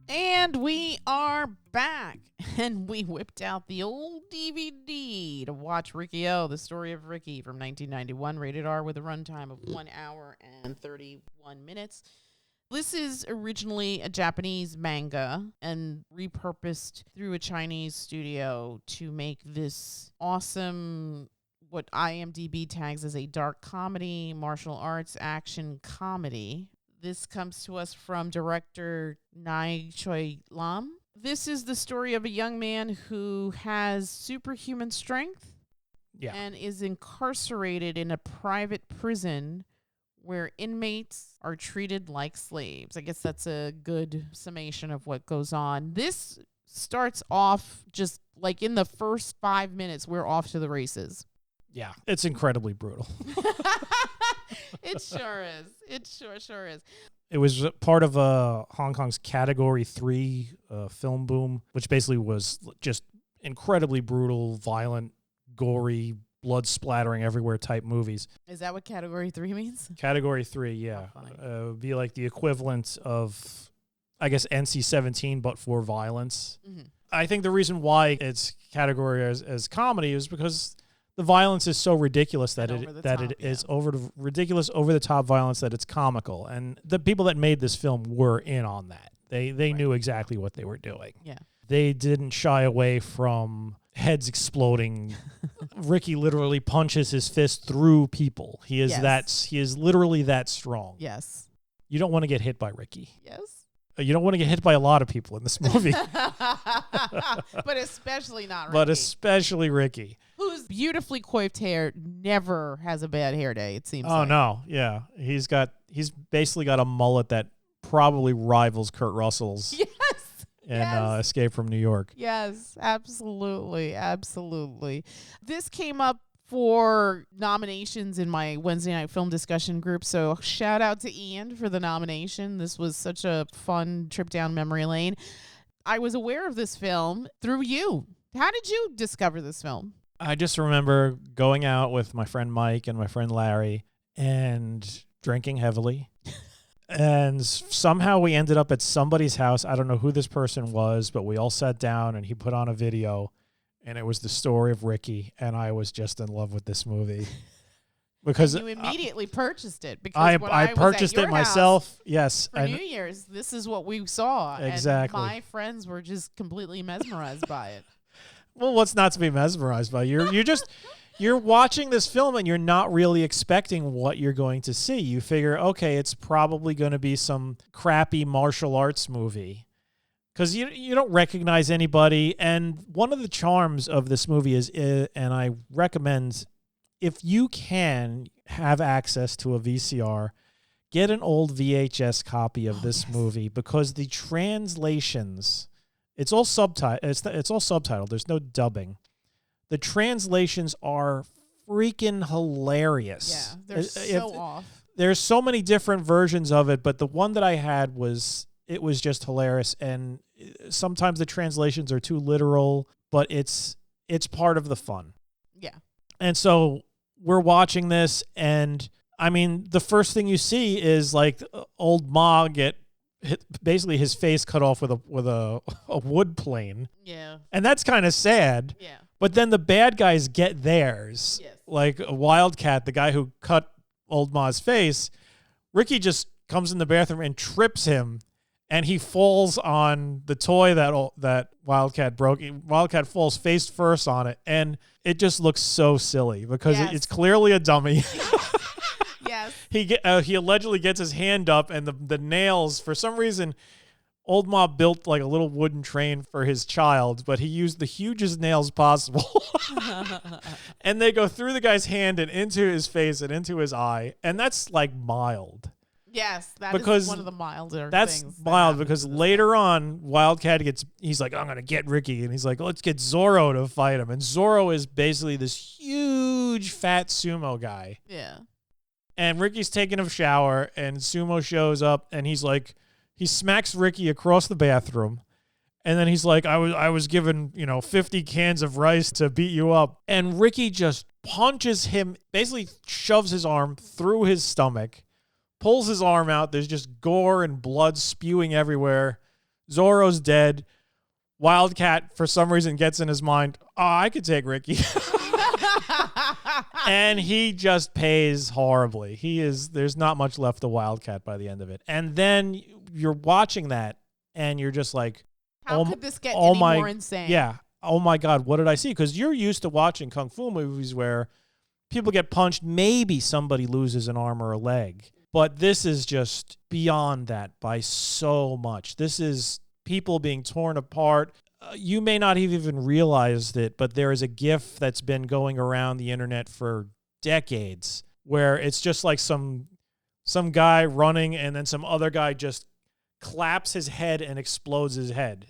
And we are back, and we whipped out the old DVD to watch RIKI-OH, the story of Riki from 1991, rated R with a runtime of 1 hour and 31 minutes. This is originally a Japanese manga and repurposed through a Chinese studio to make this awesome, what IMDb tags as a dark comedy, martial arts action comedy. This comes to us from director Ngai Choi Lam. This is the story of a young man who has superhuman strength and is incarcerated in a private prison where inmates are treated like slaves. I guess that's a good summation of what goes on. This starts off just like in the first 5 minutes, we're off to the races. Yeah, it's incredibly brutal. It sure is. It sure is. It was part of Hong Kong's Category 3 film boom, which basically was just incredibly brutal, violent, gory, blood splattering everywhere type movies. Is that what Category 3 means? Category 3, yeah. Would be like the equivalent of, I guess, NC-17, but for violence. Mm-hmm. I think the reason why it's categorized as comedy is because the violence is so ridiculous that it is ridiculous, over the top violence that it's comical. And the people that made this film were in on that. They knew exactly what they were doing. Yeah. They didn't shy away from heads exploding. Riki literally punches his fist through people. He is literally that strong. Yes. You don't want to get hit by Riki. Yes. You don't want to get hit by a lot of people in this movie. But especially not Riki. But especially Riki. Whose beautifully coiffed hair never has a bad hair day, it seems. Oh, no. Yeah. He's basically got a mullet that probably rivals Kurt Russell's. Yes. In Escape from New York. Yes, absolutely. Absolutely. This came up for nominations in my Wednesday night film discussion group. So shout out to Ian for the nomination. This was such a fun trip down memory lane. I was aware of this film through you. How did you discover this film? I just remember going out with my friend Mike and my friend Larry and drinking heavily. And somehow we ended up at somebody's house. I don't know who this person was, but we all sat down and he put on a video. And it was the story of Riki, and I was just in love with this movie. Because you immediately purchased it. Because I purchased it myself. Yes. For New Year's, this is what we saw. Exactly. And my friends were just completely mesmerized by it. Well, what's not to be mesmerized by? You're watching this film and you're not really expecting what you're going to see. You figure, okay, it's probably going to be some crappy martial arts movie. Because you don't recognize anybody. And one of the charms of this movie is, and I recommend, if you can have access to a VCR, get an old VHS copy of this movie, because the translations, it's all subtitled. There's no dubbing. The translations are freaking hilarious. Yeah, they're so off. There's so many different versions of it, but the one that I had was just hilarious. And sometimes the translations are too literal, but it's part of the fun. Yeah. And so we're watching this, and I mean, the first thing you see is like old Ma get basically his face cut off with a wood plane. Yeah. And that's kind of sad. Yeah. But then the bad guys get theirs. Yes. Like a Wildcat, the guy who cut old Ma's face, Riki just comes in the bathroom and trips him, and he falls on the toy that Wildcat broke. Wildcat falls face first on it, and it just looks so silly because it's clearly a dummy. Yes. He allegedly gets his hand up, and the nails, for some reason, Old Ma built like a little wooden train for his child, but he used the hugest nails possible. And they go through the guy's hand and into his face and into his eye, and that's like mild. Yes, is one of the milder things. That's mild because later on, Wildcat he's like, I'm going to get Riki. And he's like, let's get Zorro to fight him. And Zorro is basically this huge fat sumo guy. Yeah. And Ricky's taking a shower, and Sumo shows up, and he's like, he smacks Riki across the bathroom. And then he's like, I was given, 50 cans of rice to beat you up. And Riki just punches him, basically shoves his arm through his stomach, pulls his arm out. There's just gore and blood spewing everywhere. Zoro's dead. Wildcat, for some reason, gets in his mind, oh, I could take Ricky. And he just pays horribly. There's not much left of Wildcat by the end of it. And then you're watching that, and you're just like, how could this get any more insane? Yeah. Oh my God, what did I see? Because you're used to watching kung fu movies where people get punched, maybe somebody loses an arm or a leg. But this is just beyond that by so much. This is people being torn apart. You may not have even realized it, but there is a GIF that's been going around the internet for decades where it's just like some guy running and then some other guy just claps his head and explodes his head.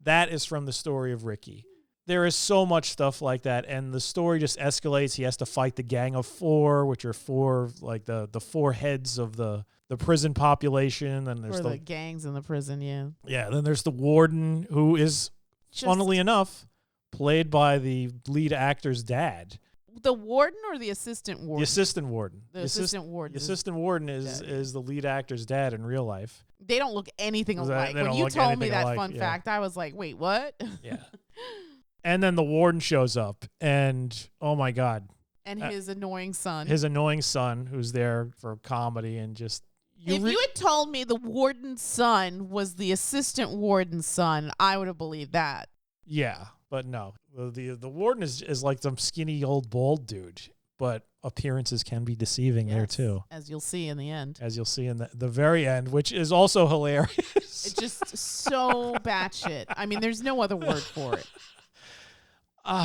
That is from the story of Ricky. There is so much stuff like that, and the story just escalates. He has to fight the Gang of Four, which are four, like the four heads of the prison population. And there's the gangs in the prison, yeah. Yeah, then there's the Warden, who is, funnily enough, played by the lead actor's dad. The Warden or the assistant warden? The assistant warden. The assistant warden. The assistant warden is the lead actor's dad in real life. They don't look anything alike. When you told me that fun fact, I was like, wait, what? Yeah. And then the Warden shows up, and oh my God. And his annoying son. His annoying son, who's there for comedy and just... If you had told me the Warden's son was the assistant Warden's son, I would have believed that. Yeah, but no. The Warden is like some skinny old bald dude, but appearances can be deceiving there too. As you'll see in the end. As you'll see in the very end, which is also hilarious. It's just so batshit. I mean, there's no other word for it.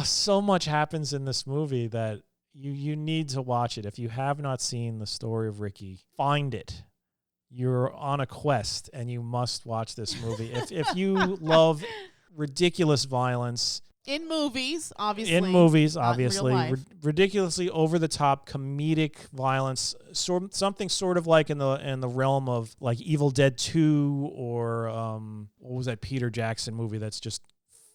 So much happens in this movie that you need to watch it. If you have not seen the story of Ricky, find it. You're on a quest, and you must watch this movie. If you love ridiculous violence... In movies, obviously. Ridiculously over-the-top comedic violence, something sort of like in the realm of like Evil Dead 2 or what was that Peter Jackson movie that's just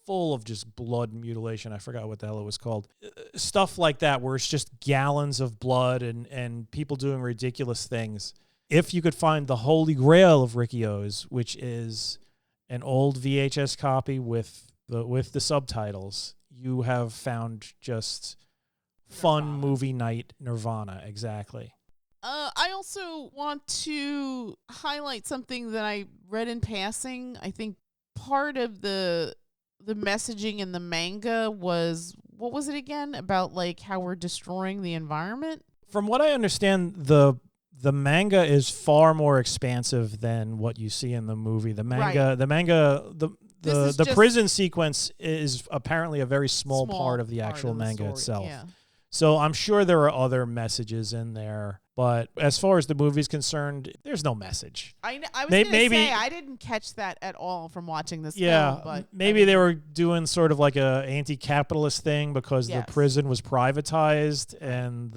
full of just blood and mutilation. I forgot what the hell it was called. Stuff like that where it's just gallons of blood and people doing ridiculous things. If you could find the holy grail of RIKI-OH, which is an old VHS copy with the subtitles, you have found just fun movie night nirvana. Exactly. I also want to highlight something that I read in passing. I think part of the messaging in the manga was, what was it again? About like how we're destroying the environment? From what I understand, the manga is far more expansive than what you see in the movie. The prison sequence is apparently a very small part of the actual manga itself. Yeah. So I'm sure there are other messages in there, but as far as the movie's concerned, there's no message. I was going to say, I didn't catch that at all from watching this film. But maybe they were doing sort of like a anti-capitalist thing because the prison was privatized and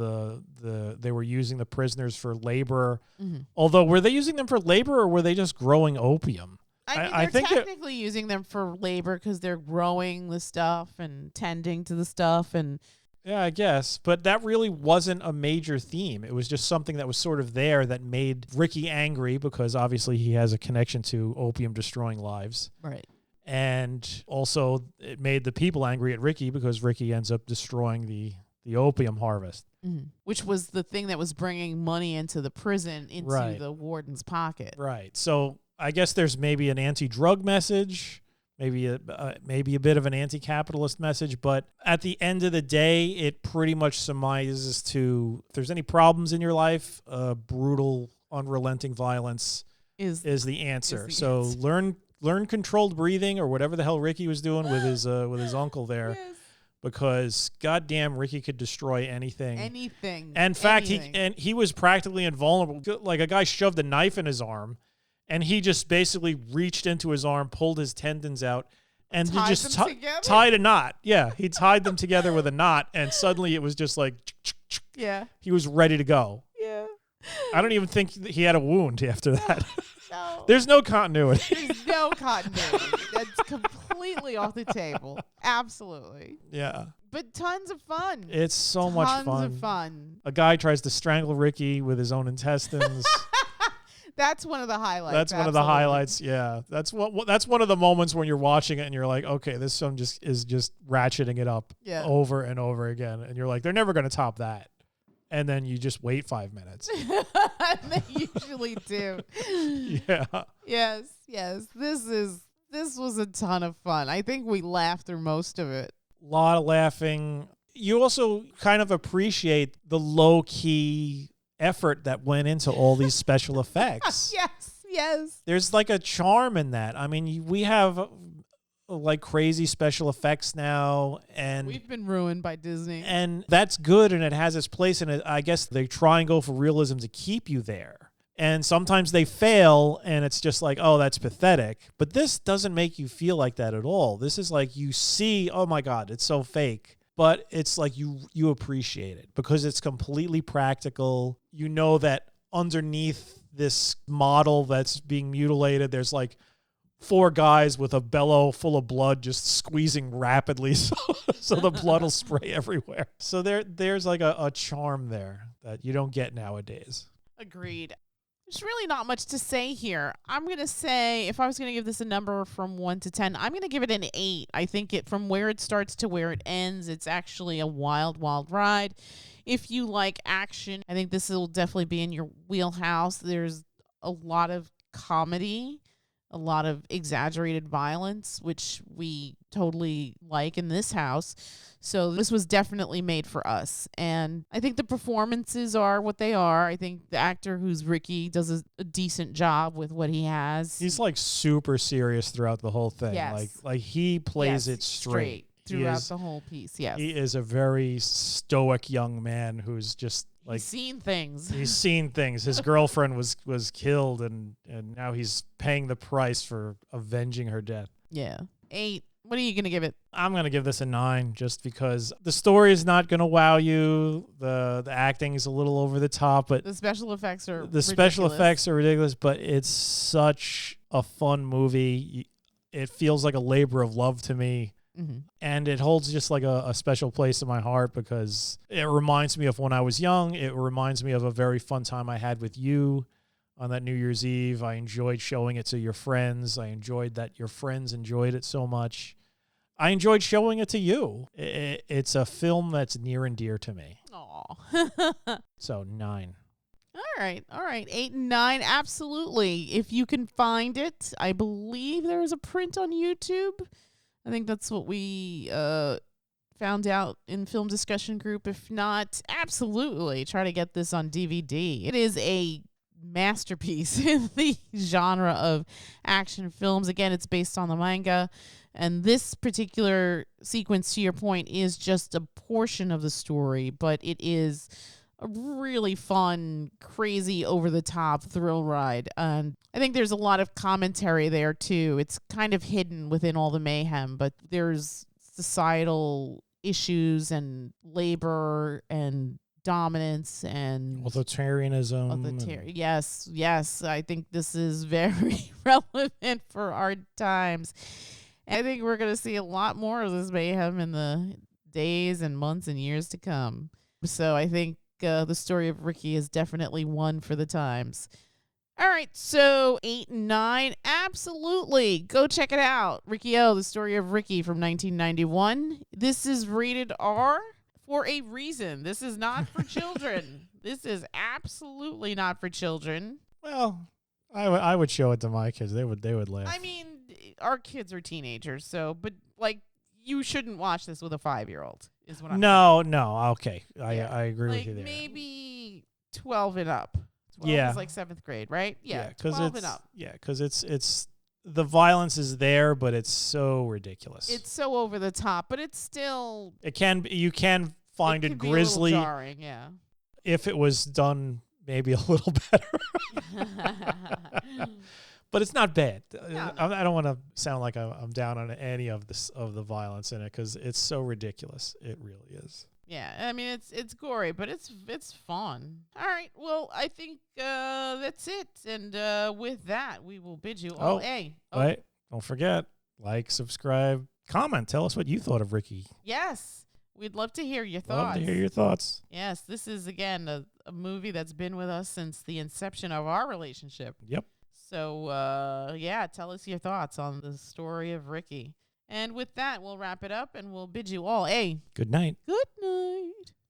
they were using the prisoners for labor. Mm-hmm. Although, were they using them for labor or were they just growing opium? I think they're technically using them for labor because they're growing the stuff and tending to the stuff and... Yeah, I guess. But that really wasn't a major theme. It was just something that was sort of there that made Ricky angry because obviously he has a connection to opium destroying lives. Right. And also it made the people angry at Ricky because Ricky ends up destroying the opium harvest. Mm-hmm. Which was the thing that was bringing money into the prison, into the warden's pocket. Right. So I guess there's maybe an anti-drug message. Maybe a bit of an anti-capitalist message, but at the end of the day, it pretty much surmises to if there's any problems in your life, brutal, unrelenting violence is the answer. So learn controlled breathing or whatever the hell Ricky was doing with his uncle there, because goddamn, Ricky could destroy anything. Anything. In fact, he was practically invulnerable. Like a guy shoved a knife in his arm. And he just basically reached into his arm, pulled his tendons out, and just tied a knot. Yeah, he tied them together with a knot, and suddenly it was just like, he was ready to go. Yeah. I don't even think he had a wound after that. No. There's no continuity. There's no continuity. That's completely off the table. Absolutely. Yeah. But tons of fun. It's so much fun. Tons of fun. A guy tries to strangle Ricky with his own intestines. That's one of the highlights. That's one of the highlights. Yeah, that's one of the moments when you're watching it and you're like, okay, this film is just ratcheting it up over and over again, and you're like, they're never going to top that. And then you just wait 5 minutes. They usually do. Yeah. Yes. This was a ton of fun. I think we laughed through most of it. A lot of laughing. You also kind of appreciate the low-key effort that went into all these special effects. Yes. There's like a charm in that. I mean, we have like crazy special effects now, and we've been ruined by Disney. And that's good, and it has its place in it. I guess they try and go for realism to keep you there. And sometimes they fail, and it's just like, oh, that's pathetic. But this doesn't make you feel like that at all. This is like you see, oh my God, it's so fake. But it's like you appreciate it because it's completely practical. You know that underneath this model that's being mutilated, there's like 4 guys with a bellow full of blood just squeezing rapidly so the blood will spray everywhere. So there's like a charm there that you don't get nowadays. Agreed. There's really not much to say here. I'm going to say, if I was going to give this a number from 1 to 10, I'm going to give it an 8. I think from where it starts to where it ends, it's actually a wild, wild ride. If you like action, I think this will definitely be in your wheelhouse. There's a lot of comedy, a lot of exaggerated violence, which we totally like in this house. So this was definitely made for us. And I think the performances are what they are. I think the actor who's Riki does a decent job with what he has. He's like super serious throughout the whole thing. Yes. Like he plays it straight. Throughout the whole piece, yes. He is a very stoic young man who's just like... He's seen things. He's seen things. His girlfriend was killed, and now he's paying the price for avenging her death. Yeah. 8. What are you going to give it? I'm going to give this a 9 just because the story is not going to wow you. The acting is a little over the top, but the special effects are ridiculous, but it's such a fun movie. It feels like a labor of love to me. Mm-hmm. And it holds just like a special place in my heart because it reminds me of when I was young. It reminds me of a very fun time I had with you on that New Year's Eve. I enjoyed showing it to your friends. I enjoyed that your friends enjoyed it so much. I enjoyed showing it to you. It's a film that's near and dear to me. Aw. So 9. All right. 8 and 9. Absolutely. If you can find it, I believe there is a print on YouTube. I think that's what we found out in film discussion group. If not, absolutely try to get this on DVD. It is a masterpiece in the genre of action films. Again, it's based on the manga. And this particular sequence, to your point, is just a portion of the story, but it is a really fun, crazy, over-the-top thrill ride. And I think there's a lot of commentary there, too. It's kind of hidden within all the mayhem, but there's societal issues and labor and dominance and authoritarianism. Yes. I think this is very relevant for our times. I think we're going to see a lot more of this mayhem in the days and months and years to come. So I think the story of Riki is definitely one for the times. All right, so 8 and 9, absolutely. Go check it out. RIKI-OH, the story of Riki from 1991. This is rated R for a reason. This is not for children. This is absolutely not for children. Well, I would show it to my kids. They would laugh. I mean, our kids are teenagers, so, but like, you shouldn't watch this with a 5-year-old. Is what I'm saying. No, okay. I agree with you there. Maybe 12 and up. 12 is like 7th grade, right? Yeah, 12 and up. Yeah, because it's the violence is there, but it's so ridiculous. It's so over the top, but it's still... You can find it grisly. Be a little jarring, yeah. If it was done maybe a little better. But it's not bad. No. I don't want to sound like I'm down on any of the violence in it because it's so ridiculous. It really is. Yeah, I mean it's gory, but it's fun. All right, well I think that's it, and with that we will bid you all a. Wait, don't forget, like, subscribe, comment, tell us what you thought of Riki. Yes, We'd love to hear your Love thoughts. to hear your thoughts. Yes, this is, again, a movie that's been with us since the inception of our relationship. Yep. So, yeah, tell us your thoughts on the story of Riki. And with that, we'll wrap it up and we'll bid you all a Good night. good night.